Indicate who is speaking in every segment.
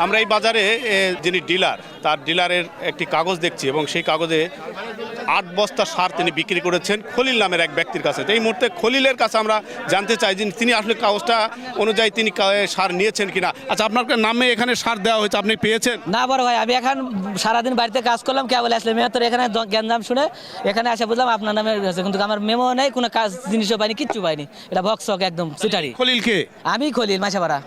Speaker 1: আমরা এই বাজারে যিনি ডিলার তার ডিলারের একটি কাগজ দেখছি এবং সেই কাগজে 8 বস্তা সার তিনি বিক্রি করেছেন খলিল নামের এক ব্যক্তির কাছে। এই মুহূর্তে খলিলের কাছে আমরা জানতে চাই যে তিনি আসলে কাগজটা অনুযায়ী তিনি সার নিয়েছেন কিনা। আচ্ছা, আপনার নামে এখানে সার দেওয়া হয়েছে, আপনি পেয়েছেন?
Speaker 2: না বড় ভাই, আমি এখন সারাদিন বাড়িতে কাজ করলাম, কেবল আসলে মেয়র এখানে জ্ঞানদাম শুনে এখানে আসে বুঝলাম আপনার নামে হয়েছে, কিন্তু আমার মেমো নেই, কোনো কাজ জিনিসও পাইনি, কিচ্ছু পাইনি। এটা ভক্সক একদম সিটারি।
Speaker 1: খলিল কে?
Speaker 2: আমি খলিল মাসাপাড়া।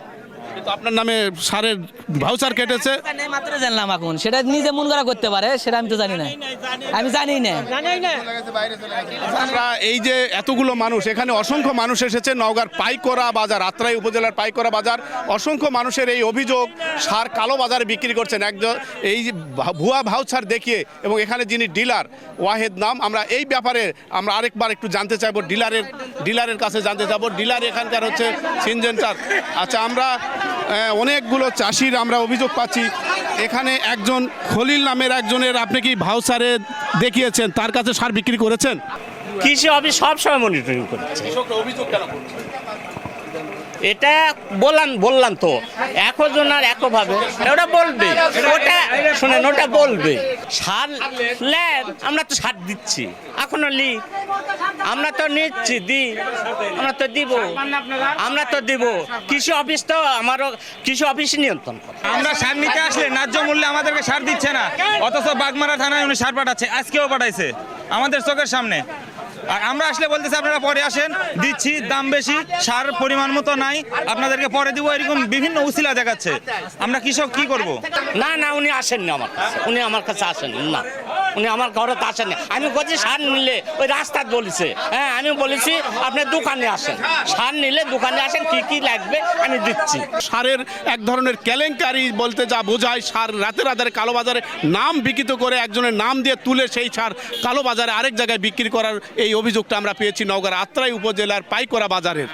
Speaker 1: কিন্তু আপনার নামে সারের ভাউচার কেটেছে
Speaker 2: মাত্র জানলাম এখন, সেটা নিজে মন করা করতে পারে, সেটা আমি তো জানি না, আমি জানি না।
Speaker 1: আমরা এই যে এতগুলো মানুষ, এখানে অসংখ্য মানুষ এসেছে, নওগাঁর পাইকরা বাজার, আত্রাই উপজেলার পাইকরা বাজার, অসংখ্য মানুষের এই অভিযোগ সার কালো বাজারে বিক্রি করছেন একজন এই ভুয়া ভাউচার দেখিয়ে। এবং এখানে যিনি ডিলার ওয়াহেদ নাম, আমরা এই ব্যাপারে আমরা আরেকবার একটু জানতে চাইবো, ডিলারের কাছে জানতে চাইবো। ডিলার এখানকার হচ্ছে সিনজেন্টার। আচ্ছা, আমরা অনেকগুলো চাষির আমরা অভিযোগ পাচ্ছি, এখানে একজন খলিল নামের একজনের আপনি কি ভাউচারে দেখিয়েছেন, তার কাছে সার বিক্রি করেছেন?
Speaker 3: কৃষি অফিস সবসময় মনিটরিং করছে।
Speaker 1: অভিযোগ কেন করছে?
Speaker 3: এটা বললাম তো, একজন আর একভাবে ওটা বলবে, ওটা শোনেন, ওটা বলবে সার ল্যাব, আমরা তো সার দিচ্ছি এখনো লিক, আমরা তো নিচ্ছি আমরা তো দিব। কৃষি অফিস তো আমারও কৃষি অফিস নিয়ন্ত্রণ করে।
Speaker 4: আমরা সার নিতে আসলে ন্যায্য মূল্যে আমাদেরকে সার দিচ্ছে না, অথচ বাগমারা থানায় উনি সার পাঠাচ্ছে, আজকেও পাঠাইছে আমাদের চোখের সামনে। আর আমরা আসলে বলতেছি আপনারা পরে আসেন, দিচ্ছি, দাম বেশি, সার পরিমাণ মতো নাই, আপনাদেরকে পরে দিব, এরকম বিভিন্ন উছিলা দেখাচ্ছে। আমরা কৃষক কি করব?
Speaker 3: না উনি আসেননি আমার কাছে আসেননি, না উনি আমার ঘরে তো আসেননি। আমি বলছি সার নিলে ওই রাস্তায় বলেছে, হ্যাঁ আমি বলেছি আপনি দোকানে আসেন, সার নিলে দোকানে আসেন, কি লাগবে আমি দিচ্ছি।
Speaker 1: সারের এক ধরনের কেলেঙ্কারি বলতে যা বোঝায়, সার রাতে কালো বাজারে নাম বিকৃত করে একজনের নাম দিয়ে তুলে সেই সার কালো বাজারে আরেক জায়গায় বিক্রি করার এই অভিযোগটা আমরা পেয়েছি নওগাঁর আত্রাই উপজেলার পাইকরা বাজারের।